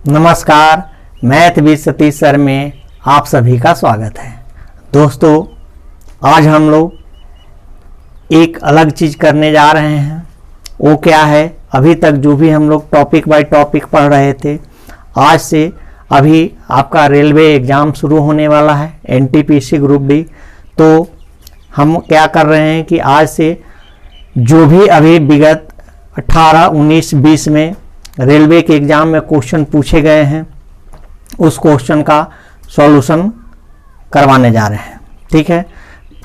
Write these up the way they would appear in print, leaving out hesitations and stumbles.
नमस्कार, math with Satish sir में आप सभी का स्वागत है। दोस्तों, आज हम लोग एक अलग चीज़ करने जा रहे हैं। वो क्या है? अभी तक जो भी हम लोग टॉपिक बाय टॉपिक पढ़ रहे थे, आज से अभी आपका रेलवे एग्ज़ाम शुरू होने वाला है, एनटीपीसी ग्रुप डी। तो हम क्या कर रहे हैं कि आज से जो भी अभी विगत 18, 19, 20 में रेलवे के एग्ज़ाम में क्वेश्चन पूछे गए हैं, उस क्वेश्चन का सॉल्यूशन करवाने जा रहे हैं। ठीक है,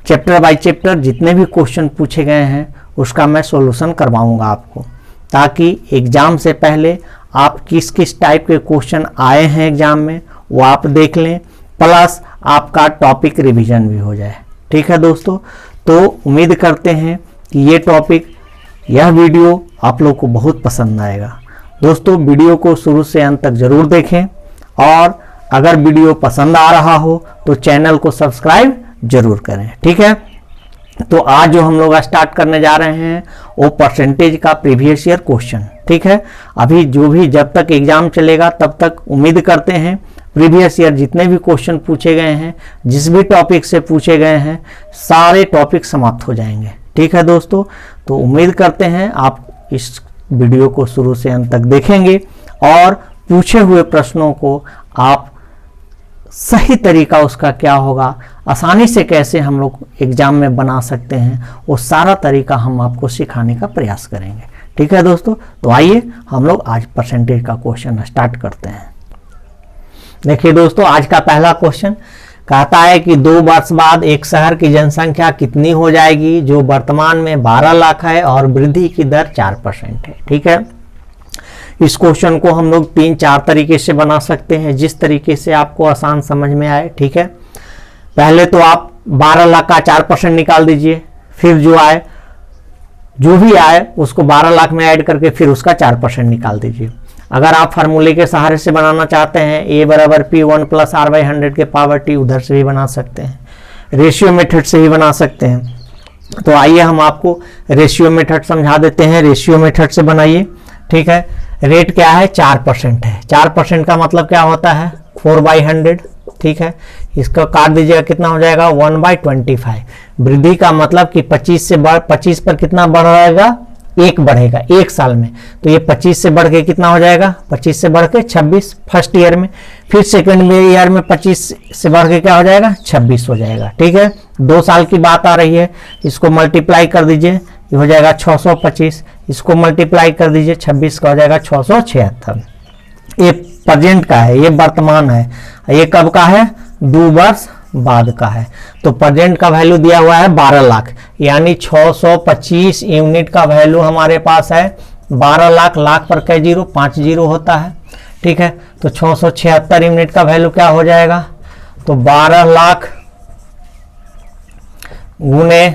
चैप्टर बाय चैप्टर जितने भी क्वेश्चन पूछे गए हैं उसका मैं सॉल्यूशन करवाऊंगा आपको, ताकि एग्ज़ाम से पहले आप किस किस टाइप के क्वेश्चन आए हैं एग्ज़ाम में वो आप देख लें, प्लस आपका टॉपिक रिवीजन भी हो जाए। ठीक है दोस्तों, तो उम्मीद करते हैं कि ये टॉपिक, यह वीडियो आप लोग को बहुत पसंद आएगा। दोस्तों, वीडियो को शुरू से अंत तक जरूर देखें और अगर वीडियो पसंद आ रहा हो तो चैनल को सब्सक्राइब जरूर करें। ठीक है, तो आज जो हम लोग स्टार्ट करने जा रहे हैं वो परसेंटेज का प्रीवियस ईयर क्वेश्चन। ठीक है, अभी जो भी जब तक एग्जाम चलेगा तब तक उम्मीद करते हैं प्रीवियस ईयर जितने भी क्वेश्चन पूछे गए हैं, जिस भी टॉपिक से पूछे गए हैं, सारे टॉपिक समाप्त हो जाएंगे। ठीक है दोस्तों, तो उम्मीद करते हैं आप इस वीडियो को शुरू से अंत तक देखेंगे और पूछे हुए प्रश्नों को आप सही तरीका उसका क्या होगा, आसानी से कैसे हम लोग एग्जाम में बना सकते हैं, वो सारा तरीका हम आपको सिखाने का प्रयास करेंगे। ठीक है दोस्तों, तो आइए हम लोग आज परसेंटेज का क्वेश्चन स्टार्ट करते हैं। देखिए दोस्तों, आज का पहला क्वेश्चन कहता है कि 2 वर्ष बाद एक शहर की जनसंख्या कितनी हो जाएगी जो वर्तमान में 12 लाख है और वृद्धि की दर 4% है। ठीक है, इस क्वेश्चन को हम लोग 3-4 तरीके से बना सकते हैं, जिस तरीके से आपको आसान समझ में आए। ठीक है, पहले तो आप 12 लाख का 4% निकाल दीजिए, फिर जो भी आए उसको 12 लाख में ऐड करके फिर उसका 4% निकाल दीजिए। अगर आप फार्मूले के सहारे से बनाना चाहते हैं, a बराबर P1 प्लस R/100 के पावर t, उधर से भी बना सकते हैं, रेशियो मेथड से भी बना सकते हैं। तो आइए हम आपको रेशियो मेथड समझा देते हैं। रेशियो मेथड से बनाइए। ठीक है, रेट क्या है? 4% है। 4% का मतलब क्या होता है? 4/100। ठीक है, इसका काट दीजिएगा, कितना हो जाएगा? 1/25। वृद्धि का मतलब कि 25 पर कितना बढ़ जाएगा? 1 बढ़ेगा 1 साल में। तो ये 25 से बढ़ के कितना हो जाएगा? 25 से बढ़ के 26 फर्स्ट ईयर में, फिर सेकेंड ईयर में 25 से बढ़ के क्या हो जाएगा? 26 हो जाएगा। ठीक है, 2 साल की बात आ रही है, इसको मल्टीप्लाई कर दीजिए, ये हो जाएगा 625। इसको मल्टीप्लाई कर दीजिए, 26 का हो जाएगा 676। ये प्रेजेंट का है, ये वर्तमान है। ये कब का है? 2 वर्ष बाद का है। तो प्रेजेंट का वैल्यू दिया हुआ है 12 लाख, यानी 625 यूनिट का वैल्यू हमारे पास है 12 लाख। लाख पर कई जीरो? 5 जीरो होता है। ठीक है, तो 676 यूनिट का वैल्यू क्या हो जाएगा? तो 12 लाख गुने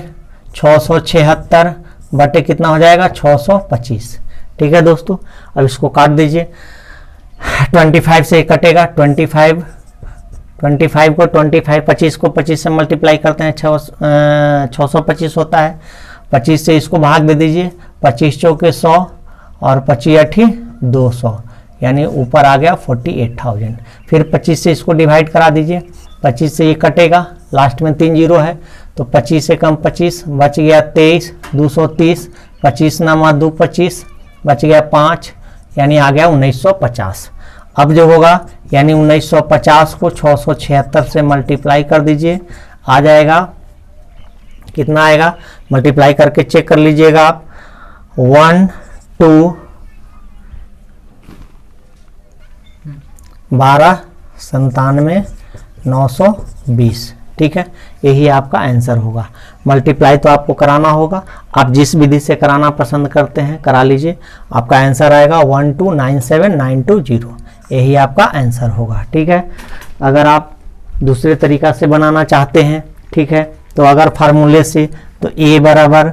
676 बटे कितना हो जाएगा? 625। ठीक है दोस्तों, अब इसको काट दीजिए, 25 से कटेगा, 25 को 25 को 25 से मल्टीप्लाई करते हैं, 625 होता है। 25 से इसको भाग दे दीजिए, 25 चौके 100 और 25 8 200, यानी ऊपर आ गया 48,000। फिर 25 से इसको डिवाइड करा दीजिए, 25 से ये कटेगा, लास्ट में 3 जीरो है, तो 25 से कम 25, बच गया 23, 230, 25 नमा 2 25, बच गया 5, यानी आ गया 1950। अब जो होगा, यानी 1950 को 676 से मल्टीप्लाई कर दीजिए, आ जाएगा कितना आएगा? मल्टीप्लाई करके चेक कर लीजिएगा आप, 1 2 12 97 920। ठीक है, यही आपका आंसर होगा। मल्टीप्लाई तो आपको कराना होगा, आप जिस विधि से कराना पसंद करते हैं करा लीजिए। आपका आंसर आएगा 1297920, यही आपका आंसर होगा। ठीक है, अगर आप दूसरे तरीका से बनाना चाहते हैं, ठीक है, तो अगर फार्मूले से, तो a बराबर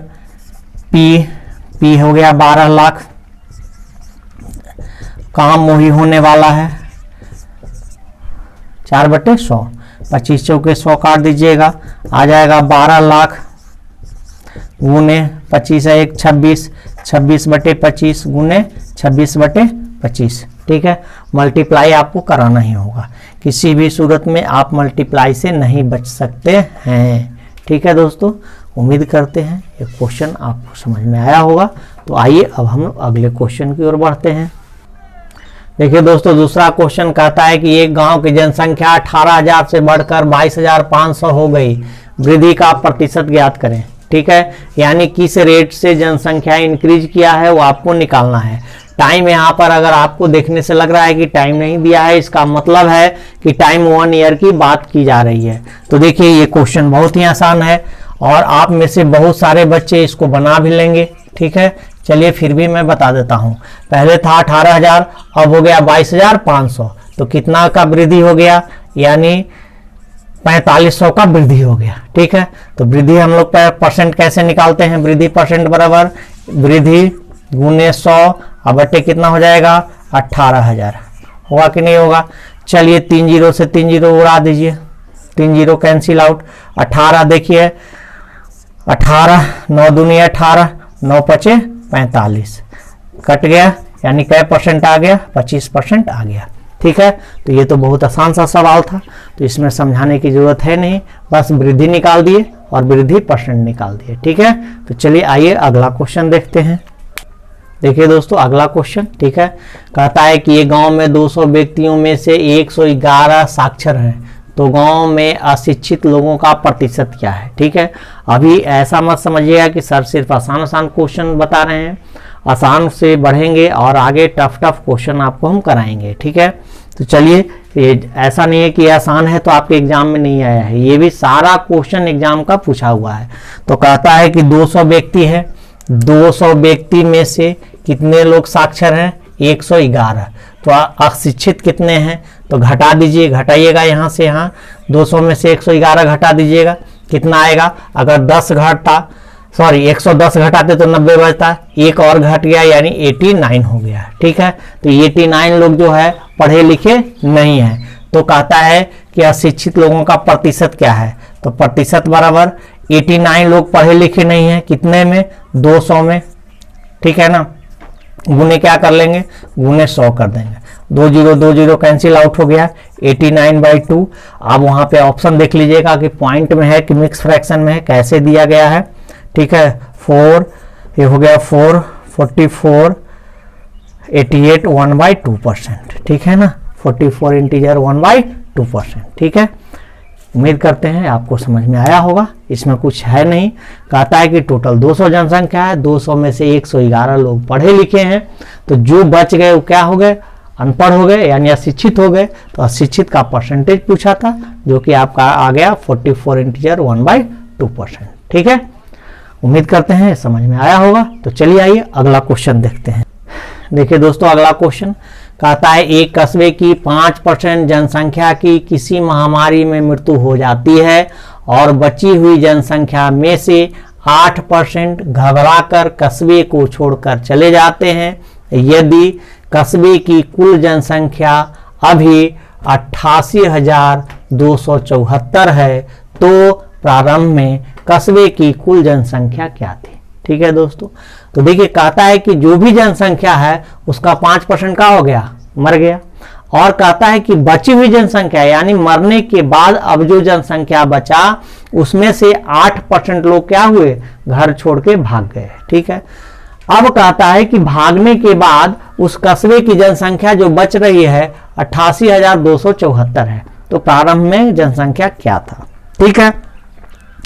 P हो गया 12 लाख, काम वही होने वाला है 4/100, 25 चौके 100 काट दीजिएगा, आ जाएगा 12 लाख गुने 25 है 1 26, 26/25 गुने 26/25। ठीक है, मल्टीप्लाई आपको कराना ही होगा, किसी भी सूरत में आप मल्टीप्लाई से नहीं बच सकते हैं। ठीक है दोस्तों, उम्मीद करते हैं ये क्वेश्चन आपको समझ में आया होगा। तो आइए अब हम अगले क्वेश्चन की ओर बढ़ते हैं। देखिए दोस्तों, दूसरा क्वेश्चन कहता है कि एक गांव की जनसंख्या 18,000 से बढ़कर 22,500 हो गई, वृद्धि का प्रतिशत ज्ञात करें। ठीक है, यानी किस रेट से जनसंख्या इंक्रीज किया है वो आपको निकालना है। टाइम यहाँ पर अगर आपको देखने से लग रहा है कि टाइम नहीं दिया है, इसका मतलब है कि टाइम 1 ईयर की बात की जा रही है। तो देखिए ये क्वेश्चन बहुत ही आसान है और आप में से बहुत सारे बच्चे इसको बना भी लेंगे। ठीक है, चलिए फिर भी मैं बता देता हूँ। पहले था 18,000, अब हो गया 22,500, तो कितना का वृद्धि हो गया, यानी 4500 का वृद्धि हो गया। ठीक है, तो वृद्धि हम लोग परसेंट कैसे निकालते हैं, वृद्धि परसेंट बराबर वृद्धि गुने 100 अब बटे कितना हो जाएगा 18,000, होगा कि नहीं होगा। चलिए 3 जीरो से 3 जीरो उड़ा दीजिए, 3 जीरो कैंसिल आउट। 18 देखिए 18 9 दूनी 18, 9 पचे 45, कट गया, यानी कै परसेंट आ गया, 25% आ गया। ठीक है, तो ये तो बहुत आसान सा सवाल था, तो इसमें समझाने की जरूरत है नहीं, बस वृद्धि निकाल दिए और वृद्धि परसेंट निकाल दिए। ठीक है, तो चलिए आइए अगला क्वेश्चन देखते हैं। देखिए दोस्तों अगला क्वेश्चन, ठीक है, कहता है कि ये गांव में 200 व्यक्तियों में से 111 साक्षर हैं, तो गांव में अशिक्षित लोगों का प्रतिशत क्या है। ठीक है, अभी ऐसा मत समझिएगा कि सर सिर्फ आसान आसान क्वेश्चन बता रहे हैं, आसान से बढ़ेंगे और आगे टफ क्वेश्चन आपको हम कराएंगे। ठीक है, तो चलिए, ये ऐसा नहीं है कि आसान है तो आपके एग्जाम में नहीं आया है, ये भी सारा क्वेश्चन एग्जाम का पूछा हुआ है। तो कहता है कि 200 व्यक्ति है, 200 व्यक्ति में से कितने लोग साक्षर हैं, 111, तो अशिक्षित कितने हैं, तो घटा दीजिए, घटाइएगा यहाँ से यहाँ, 200 में से 111 घटा दीजिएगा, कितना आएगा, अगर 110 घटाते तो 90 बचता, एक और घट गया यानी 89 हो गया। ठीक है, तो 89 लोग जो है पढ़े लिखे नहीं है। तो कहता है कि अशिक्षित लोगों का प्रतिशत क्या है, तो प्रतिशत बराबर 89 लोग पढ़े लिखे नहीं है, कितने में, 200 में। ठीक है ना, गुने क्या कर लेंगे, गुने 100 कर देंगे, 2 जीरो कैंसिल आउट हो गया, 89/2। अब वहां पे ऑप्शन देख लीजिएगा कि पॉइंट में है कि मिक्स फ्रैक्शन में है, कैसे दिया गया है। ठीक है, 4 ये हो गया 4 44 88 1/2%। ठीक है ना, 44 इंटीजर 1/2%। ठीक है, उम्मीद करते हैं आपको समझ में आया होगा, इसमें कुछ है नहीं। कहता है कि टोटल 200 जनसंख्या है, 200 में से 111 लोग पढ़े लिखे हैं, तो जो बच गए वो क्या हो गए, अनपढ़ हो गए यानी अशिक्षित हो गए। तो अशिक्षित का परसेंटेज पूछा था, जो कि आपका आ गया 44 इंटीजर 1/2%। ठीक है, उम्मीद करते हैं समझ में आया होगा। तो चलिए आइए अगला क्वेश्चन देखते हैं। देखिए दोस्तों अगला क्वेश्चन कहता है एक कस्बे की 5% जनसंख्या की किसी महामारी में मृत्यु हो जाती है और बची हुई जनसंख्या में से 8% घबराकर कस्बे को छोड़कर चले जाते हैं। यदि कस्बे की कुल जनसंख्या अभी 88,274 है तो प्रारंभ में कस्बे की कुल जनसंख्या क्या थी। ठीक है दोस्तों, तो देखिए कहता है कि जो भी जनसंख्या है उसका 5% का हो गया, मर गया, और कहता है कि बची हुई जनसंख्या यानी मरने के बाद अब जो जनसंख्या बचा उसमें से 8% लोग क्या हुए, घर छोड़ के भाग गए। ठीक है, अब कहता है कि भागने के बाद उस कस्बे की जनसंख्या जो बच रही है 88,274 है, तो प्रारंभ में जनसंख्या क्या था। ठीक है,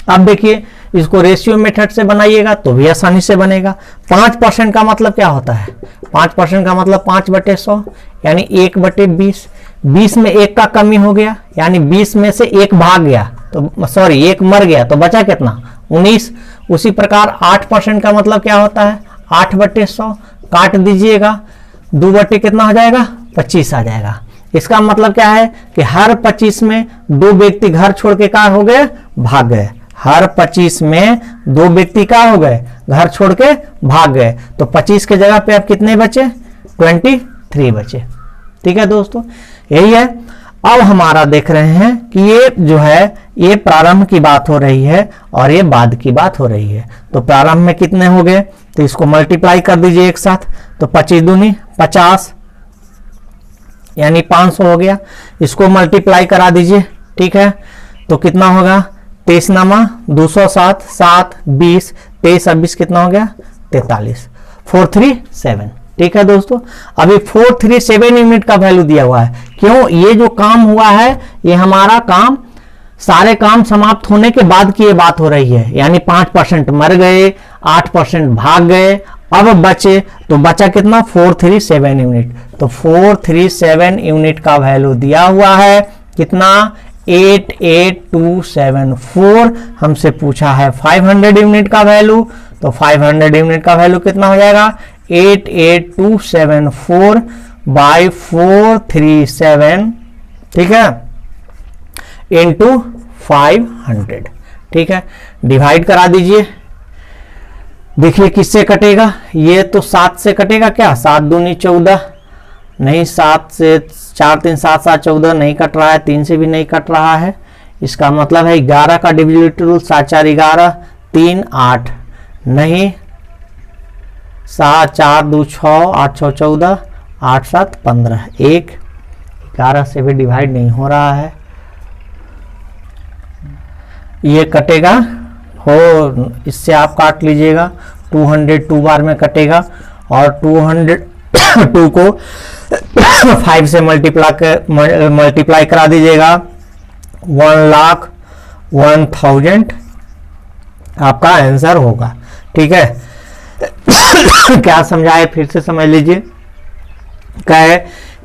अब देखिए इसको रेशियो मेथड से बनाइएगा तो भी आसानी से बनेगा। 5% का मतलब क्या होता है, 5% का मतलब 5/100 यानी 1/20, 20 में 1 का कमी हो गया यानी 20 में से 1 भाग गया, तो सॉरी 1 मर गया, तो बचा कितना, 19। उसी प्रकार 8% का मतलब क्या होता है, 8/100 काट दीजिएगा, 2 कितना हो जाएगा, 25 आ जाएगा। इसका मतलब क्या है कि हर 25 में 2 व्यक्ति घर छोड़ के कहाँ हो गए, भाग गए। हर 25 में 2 व्यक्ति क्या हो गए, घर छोड़ के भाग गए, तो 25 के जगह पे अब कितने बचे, 23 बचे। ठीक है दोस्तों, यही है। अब हमारा देख रहे हैं कि ये जो है ये प्रारंभ की बात हो रही है और ये बाद की बात हो रही है। तो प्रारंभ में कितने हो गए, तो इसको मल्टीप्लाई कर दीजिए एक साथ, तो 25 दूनी 50, यानी 500 हो गया। इसको मल्टीप्लाई करा दीजिए, ठीक है, तो कितना होगा 23 नामा 207, 7 20 23 26 कितना हो गया 43, 437। ठीक है दोस्तों, अभी 437 यूनिट का वैल्यू दिया हुआ है। क्यों? ये जो काम हुआ है ये हमारा काम, सारे काम समाप्त होने के बाद की ये बात हो रही है, यानी 5% मर गए, 8% भाग गए, अब बचे, तो बचा कितना 437 यूनिट। तो 437 यूनिट का वैल्यू दिया हुआ है कितना 88274। हमसे पूछा है 500 यूनिट का वैल्यू, तो 500 यूनिट का वैल्यू कितना हो जाएगा 88274 बाई 437, ठीक है, इंटू 500। ठीक है, डिवाइड करा दीजिए। देखिए किससे कटेगा, ये तो 7 से कटेगा क्या, 7 दूनी 14, नहीं 7 से 4 3 7 7 14 नहीं कट रहा है, 3 से भी नहीं कट रहा है। इसका मतलब है 11 का डिविजिबिलिटी रूल, 7 4 11, 3 8, नहीं 7 4 2 6, 8 6 14, 8 7 15, 1 11 से भी डिवाइड नहीं हो रहा है, ये कटेगा हो, इससे आप काट लीजिएगा, 202 बार में कटेगा, और 202 को 5 से मल्टीप्लाई करा दीजिएगा, 1,01,000 आपका आंसर होगा। ठीक है, क्या समझाए फिर से समझ लीजिए। कहे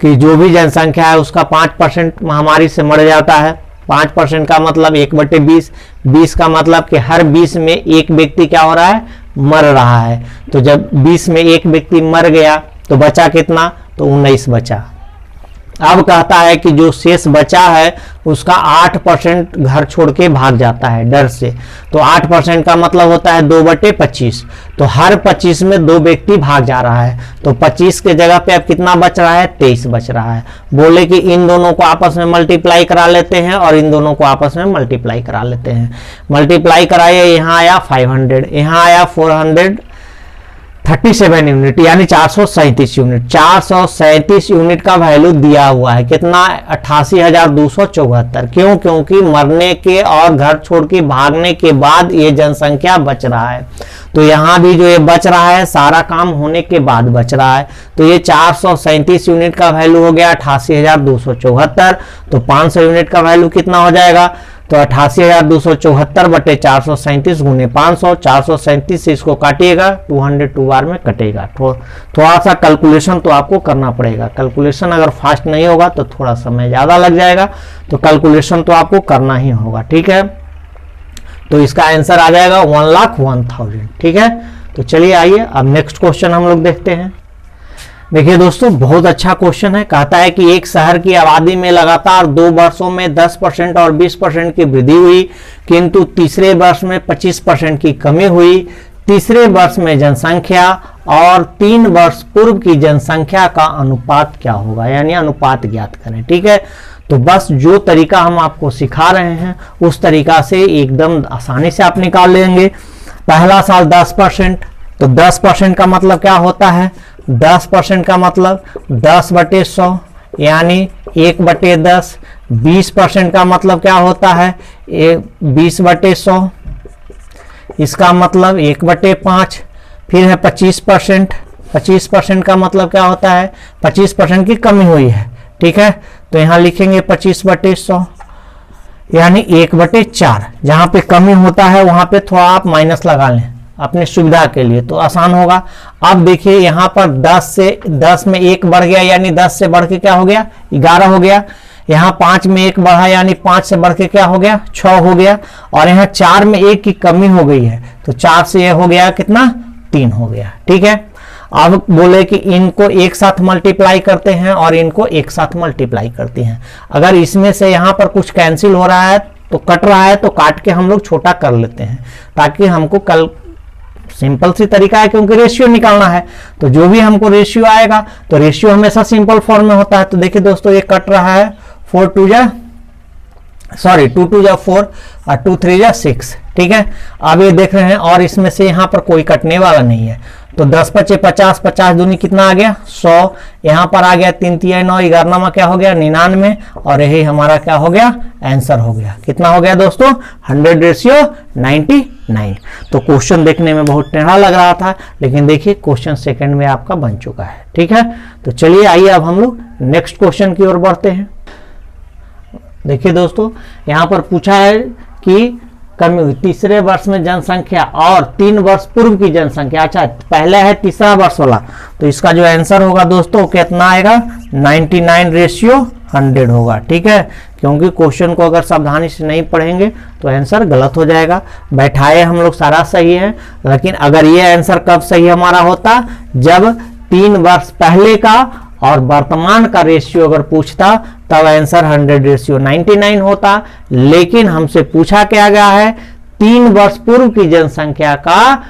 कि जो भी जनसंख्या है उसका 5% महामारी से मर जाता है। 5% का मतलब 1/20, 20 का मतलब कि हर 20 में एक व्यक्ति क्या हो रहा है, मर रहा है। तो जब 20 में एक व्यक्ति मर गया तो बचा कितना, तो 19 बचा। अब कहता है कि जो शेष बचा है उसका 8% घर छोड़ के भाग जाता है डर से। तो 8% का मतलब होता है 2/25, तो हर 25 में 2 व्यक्ति भाग जा रहा है। तो 25 के जगह पे अब कितना बच रहा है, 23 बच रहा है। बोले कि इन दोनों को आपस में मल्टीप्लाई करा लेते हैं और इन दोनों को आपस में मल्टीप्लाई करा लेते हैं। मल्टीप्लाई कराइए, यहाँ आया 500, यहाँ आया 437 यूनिट, यानी 437 यूनिट। 437 यूनिट का वैल्यू दिया हुआ है कितना 88,274। क्यों? क्योंकि मरने के और घर छोड़ के भागने के बाद ये जनसंख्या बच रहा है। तो यहाँ भी जो ये बच रहा है सारा काम होने के बाद बच रहा है। तो ये 437 यूनिट का वैल्यू हो गया 88,274। तो 500 यूनिट का वैल्यू कितना हो जाएगा, तो 88,274 बटे 437 गुने 500, 437 से इसको काटिएगा, 202 बार में कटेगा। थोड़ा सा कैलकुलेशन तो आपको करना पड़ेगा। कैलकुलेशन अगर फास्ट नहीं होगा तो थोड़ा समय ज़्यादा लग जाएगा, तो कैलकुलेशन तो आपको करना ही होगा। ठीक है, तो इसका आंसर आ जाएगा 1,01,000। ठीक है, तो चलिए आइए अब नेक्स्ट क्वेश्चन हम लोग देखते हैं। देखिए दोस्तों, बहुत अच्छा क्वेश्चन है। कहता है कि एक शहर की आबादी में लगातार 2 वर्षों में 10% और 20% की वृद्धि हुई, किंतु तीसरे वर्ष में 25% की कमी हुई। तीसरे वर्ष में जनसंख्या और 3 वर्ष पूर्व की जनसंख्या का अनुपात क्या होगा, यानी अनुपात ज्ञात करें। ठीक है, तो बस जो तरीका हम आपको सिखा रहे हैं उस तरीका से एकदम आसानी से आप निकाल लेंगे। पहला साल 10%, तो 10% का मतलब क्या होता है, 10% का मतलब 10/100 यानी 1/10। 20% का मतलब क्या होता है, 20/100, इसका मतलब 1/5। फिर है 25%, 25% का मतलब क्या होता है, 25% की कमी हुई है। ठीक है, तो यहाँ लिखेंगे 25/100 यानी 1/4। जहाँ पे कमी होता है वहाँ पे थोड़ा आप माइनस लगा लें अपने सुविधा के लिए, तो आसान होगा। अब देखिए यहाँ पर 10 में 1 बढ़ गया, यानी 10 से बढ़ के क्या हो गया 11 हो गया। यहाँ 5 में 1 बढ़ा, यानी 5 से बढ़ के क्या हो गया 6 हो गया। और यहाँ 4 में 1 की कमी हो गई है, तो 4 से यह हो गया कितना 3 हो गया। ठीक है, अब बोले कि इनको एक साथ मल्टीप्लाई करते हैं और इनको एक साथ मल्टीप्लाई करते हैं। अगर इसमें से यहाँ पर कुछ कैंसिल हो रहा है तो कट रहा है, तो काट के हम लोग छोटा कर लेते हैं, ताकि हमको कल सिंपल सी तरीका है, क्योंकि रेशियो निकालना है। तो जो भी हमको रेशियो आएगा, तो रेशियो हमेशा सिंपल फॉर्म में होता है। तो देखिए दोस्तों, ये कट रहा है 2 2 जा 4 और 2 3 जा 6। ठीक है, अब ये देख रहे हैं, और इसमें से यहाँ पर कोई कटने वाला नहीं है, तो 10 पचे 50, 50 दूनी कितना आ गया 100, यहाँ पर आ गया 3 तिया 9, 11 क्या हो गया 99, और यही हमारा क्या हो गया आंसर हो गया। कितना हो गया दोस्तों 100:99। तो क्वेश्चन देखने में बहुत टेढ़ा लग रहा था, लेकिन देखिए क्वेश्चन सेकंड में आपका बन चुका है। ठीक है, तो चलिए आइए अब हम लोग नेक्स्ट क्वेश्चन की ओर बढ़ते हैं। देखिए दोस्तों, यहाँ पर पूछा है कि कमी हुई तीसरे वर्ष में जनसंख्या और 3 वर्ष पूर्व की जनसंख्या। अच्छा, पहले है तीसरा वर्ष वाला, तो इसका जो आंसर होगा दोस्तों कितना आएगा 99:100 होगा। ठीक है, क्योंकि क्वेश्चन को अगर सावधानी से नहीं पढ़ेंगे तो आंसर गलत हो जाएगा। बैठाए हम लोग सारा सही है, लेकिन अगर ये आंसर कब सही हमारा होता, जब 3 वर्ष पहले का और वर्तमान का रेशियो अगर पूछता तब आंसर 100:99 होता। लेकिन हमसे पूछा क्या गया है 3 वर्ष पूर्व की जनसंख्या का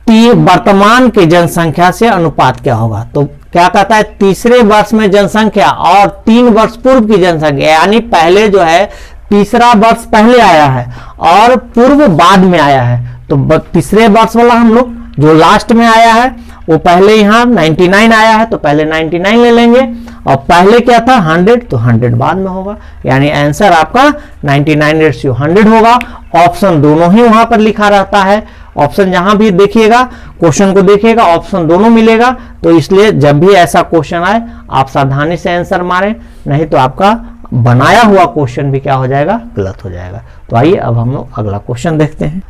वर्तमान की जनसंख्या से अनुपात क्या होगा। तो क्या कहता है तीसरे वर्ष में जनसंख्या और 3 वर्ष पूर्व की जनसंख्या, यानी पहले जो है तीसरा वर्ष पहले आया है और पूर्व बाद में आया है। तो तीसरे वर्ष वाला हम लोग जो लास्ट में आया है वो पहले यहाँ 99 आया है, तो पहले 99 ले लेंगे, और पहले क्या था 100, तो 100 बाद में होगा, यानी आंसर आपका 99:100 होगा। ऑप्शन दोनों ही वहां पर लिखा रहता है, ऑप्शन जहां भी देखिएगा क्वेश्चन को देखिएगा ऑप्शन दोनों मिलेगा। तो इसलिए जब भी ऐसा क्वेश्चन आए आप सावधानी से आंसर मारें, नहीं तो आपका बनाया हुआ क्वेश्चन भी क्या हो जाएगा गलत हो जाएगा। तो आइए अब हम लोग अगला क्वेश्चन देखते हैं।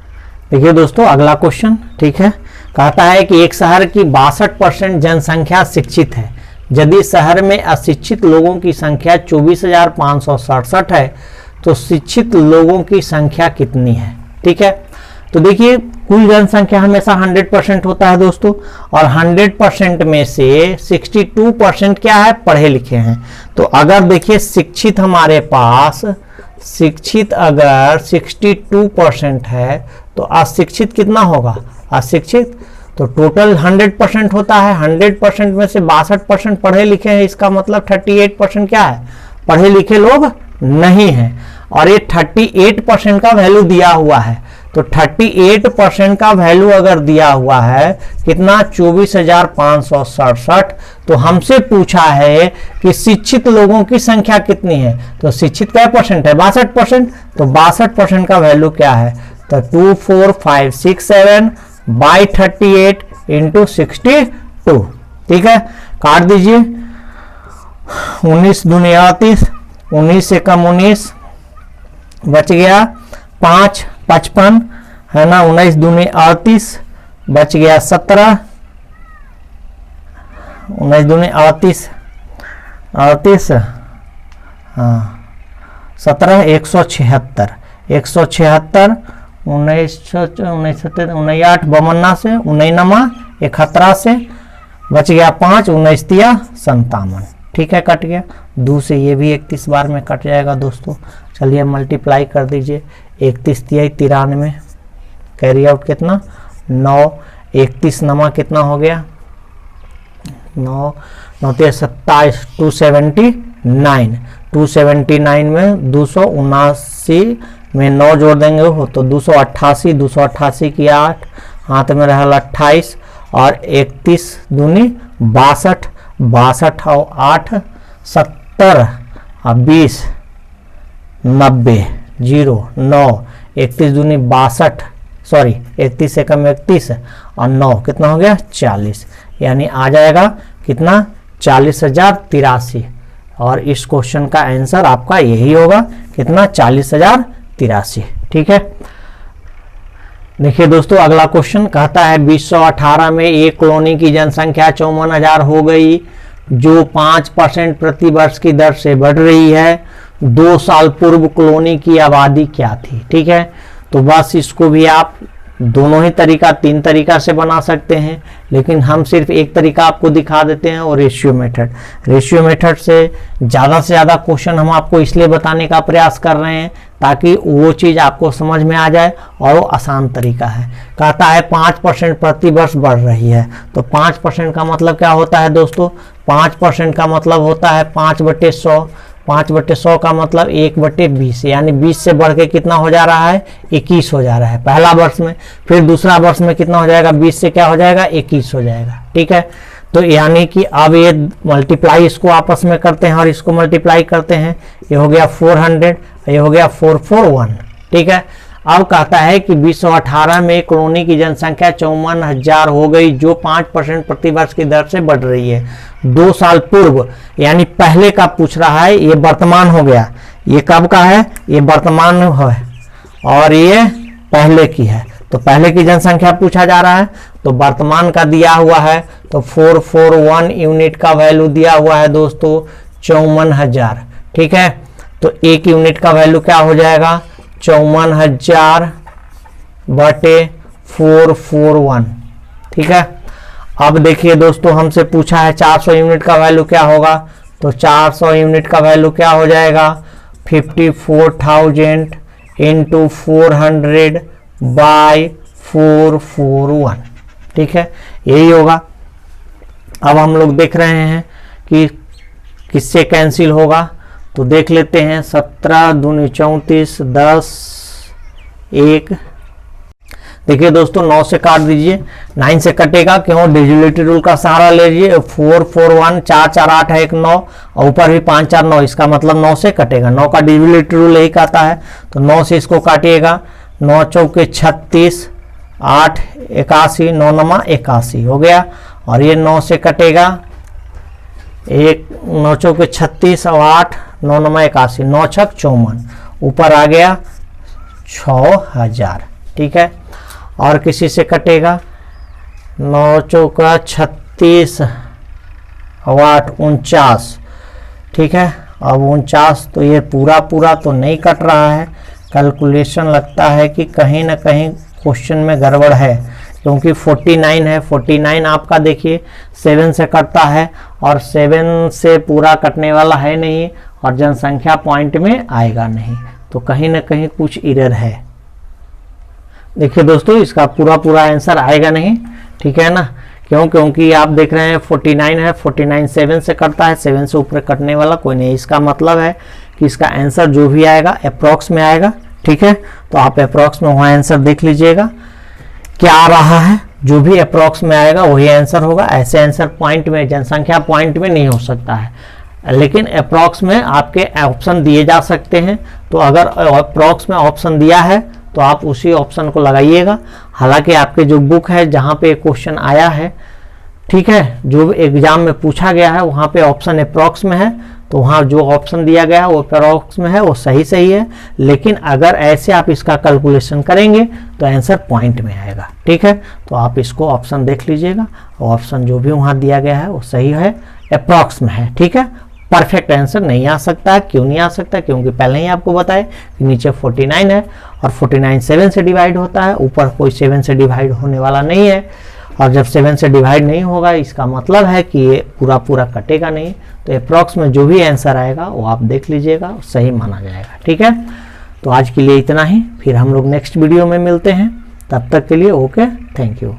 देखिए दोस्तों, अगला क्वेश्चन ठीक है, कहता है कि एक शहर की 62% जनसंख्या शिक्षित है, यदि शहर में अशिक्षित लोगों की संख्या 24,567 है तो शिक्षित लोगों की संख्या कितनी है। ठीक है, तो देखिए कुल जनसंख्या हमेशा 100% होता है दोस्तों, और 100% में से 62% क्या है पढ़े लिखे हैं। तो अगर देखिए शिक्षित हमारे पास शिक्षित अगर 62% है तो अशिक्षित कितना होगा अशिक्षित, तो टोटल 100% होता है। 100% में से 62% पढ़े लिखे हैं, इसका मतलब 38% क्या है पढ़े लिखे लोग नहीं हैं, और ये 38% का वैल्यू दिया हुआ है। तो 38% का वैल्यू अगर दिया हुआ है कितना 24,567, तो हमसे पूछा है कि शिक्षित लोगों की संख्या कितनी है। तो शिक्षित क्या परसेंट है 62%, तो 62% का वैल्यू क्या है, तो 24567 बाई 38 इंटू 62। ठीक है, काट दीजिए, 19 दूनी 38, 19 से कम 19 बच गया 5 55 है ना, 19 दूनी 38 बच गया 17, 19 दूनी 38 हाँ 17 176 176 19 बमन्ना से 19 71 से बच गया 5 19 तिया 57। ठीक है, कट गया 2 से, ये भी 31 बार में कट जाएगा दोस्तों। चलिए मल्टीप्लाई कर दीजिए, 31 तिया 93, कैरी आउट कितना 9, 31 नमा कितना हो गया 9 9 27 279, 279 में 279 में 9 जोड़ देंगे हो तो 288, 288 की 8 हाथ में रहल 28 और 31 दूनी 62, 62 और 8 70 और 20 90 0 9 31 दूनी 62, सॉरी 31 से कम 31 और 9 कितना हो गया 40, यानी आ जाएगा कितना 40,083। और इस क्वेश्चन का आंसर आपका यही होगा कितना 40,083। ठीक है, देखिए दोस्तों अगला क्वेश्चन कहता है 2018 में एक कॉलोनी की जनसंख्या 54,000 हो गई, जो 5% प्रति वर्ष की दर से बढ़ रही है। 2 साल पूर्व कॉलोनी की आबादी क्या थी। ठीक है, तो बस इसको भी आप दोनों ही तरीका 3 तरीका से बना सकते हैं, लेकिन हम सिर्फ एक तरीका आपको दिखा देते हैं और रेशियो मेथड। रेशियो मेथड से ज़्यादा क्वेश्चन हम आपको इसलिए बताने का प्रयास कर रहे हैं ताकि वो चीज़ आपको समझ में आ जाए, और वो आसान तरीका है। कहता है 5% प्रति वर्ष बढ़ रही है, तो 5% का मतलब क्या होता है दोस्तों, 5% का मतलब होता है 5/100, 5/100 का मतलब 1/20, यानी 20 से बढ़ के कितना हो जा रहा है, 21 हो जा रहा है पहला वर्ष में। फिर दूसरा वर्ष में कितना हो जाएगा, 20 से क्या हो जाएगा, 21 हो जाएगा। ठीक है, तो यानी कि अब ये मल्टीप्लाई इसको आपस में करते हैं और इसको मल्टीप्लाई करते हैं, ये हो गया 400, ये हो गया 441। ठीक है, अब कहता है कि 2018 में कॉलोनी की जनसंख्या 54,000 हो गई, जो 5% प्रति वर्ष की दर से बढ़ रही है। 2 साल पूर्व, यानी पहले का पूछ रहा है, ये वर्तमान हो गया, ये कब का है, ये वर्तमान है और ये पहले की है। तो पहले की जनसंख्या पूछा जा रहा है, तो वर्तमान का दिया हुआ है, तो 441 यूनिट का वैल्यू दिया हुआ है दोस्तों 54,000। ठीक है, तो एक यूनिट का वैल्यू क्या हो जाएगा, 54,000 बटे 441। ठीक है, अब देखिए दोस्तों हमसे पूछा है 400 यूनिट का वैल्यू क्या होगा, तो 400 यूनिट का वैल्यू क्या हो जाएगा, 54,000 इंटू 400 बाय 441। ठीक है, यही होगा। अब हम लोग देख रहे हैं कि किससे कैंसिल होगा, तो देख लेते हैं। 17 दूनी 34, 10 1। देखिए दोस्तों 9 से काट दीजिए, 9 से कटेगा, क्यों, डिविजिबिलिटी रूल का सहारा लीजिए। 441, 4 4 8 है, 1 9 और ऊपर भी 5 4 9, इसका मतलब 9 से कटेगा। 9 का डिविजिबिलिटी रूल यही कहता है, तो 9 से इसको काटिएगा। 9 चौके 36, 8 81, 9 नमा 81 हो गया। और ये 9 से कटेगा, 9 चौके 36 और 8 9 नमा 81, 9 छक 54, ऊपर आ गया 6,000। ठीक है, और किसी से कटेगा, 9 चौका 36 और 8 49। ठीक है, अब 49, तो ये पूरा तो नहीं कट रहा है, कैलकुलेशन लगता है कि कहीं ना कहीं क्वेश्चन में गड़बड़ है, क्योंकि 49 है। 49 आपका देखिए 7 से कटता है और 7 से पूरा कटने वाला है नहीं, और जनसंख्या पॉइंट में आएगा नहीं, तो कहीं ना कहीं कुछ एरर है। देखिए दोस्तों इसका पूरा आंसर आएगा नहीं। ठीक है ना, क्यों, क्योंकि आप देख रहे हैं 49 है, 49 7 से कटता है, 7 से ऊपर कटने वाला कोई नहीं। इसका मतलब है कि इसका आंसर जो भी आएगा अप्रॉक्स में आएगा। ठीक है, तो आप अप्रॉक्स में वहाँ आंसर देख लीजिएगा क्या आ रहा है, जो भी अप्रॉक्स में आएगा वही आंसर होगा। ऐसे आंसर पॉइंट में, जनसंख्या पॉइंट में नहीं हो सकता है, लेकिन अप्रॉक्स में आपके ऑप्शन दिए जा सकते हैं। तो अगर अप्रॉक्स में ऑप्शन दिया है तो आप उसी ऑप्शन को लगाइएगा। हालांकि आपके जो बुक है जहाँ पे क्वेश्चन आया है, ठीक है, जो एग्जाम में पूछा गया है वहाँ पे ऑप्शन अप्रॉक्स में है, तो वहाँ जो ऑप्शन दिया गया है वो अप्रॉक्स में है, वो सही है। लेकिन अगर ऐसे आप इसका कैलकुलेशन करेंगे तो आंसर पॉइंट में आएगा। ठीक है, तो आप इसको ऑप्शन देख लीजिएगा, ऑप्शन जो भी वहाँ दिया गया है वो सही है, अप्रॉक्स में है। ठीक है, परफेक्ट आंसर नहीं आ सकता है। क्यों नहीं आ सकता, क्योंकि पहले ही आपको बताए कि नीचे 49 है और 49 7 से डिवाइड होता है, ऊपर कोई 7 से डिवाइड होने वाला नहीं है। और जब 7 से डिवाइड नहीं होगा, इसका मतलब है कि ये पूरा कटेगा नहीं। तो अप्रॉक्स में जो भी आंसर आएगा वो आप देख लीजिएगा, सही माना जाएगा। ठीक है, तो आज के लिए इतना ही, फिर हम लोग नेक्स्ट वीडियो में मिलते हैं। तब तक के लिए ओके, थैंक यू।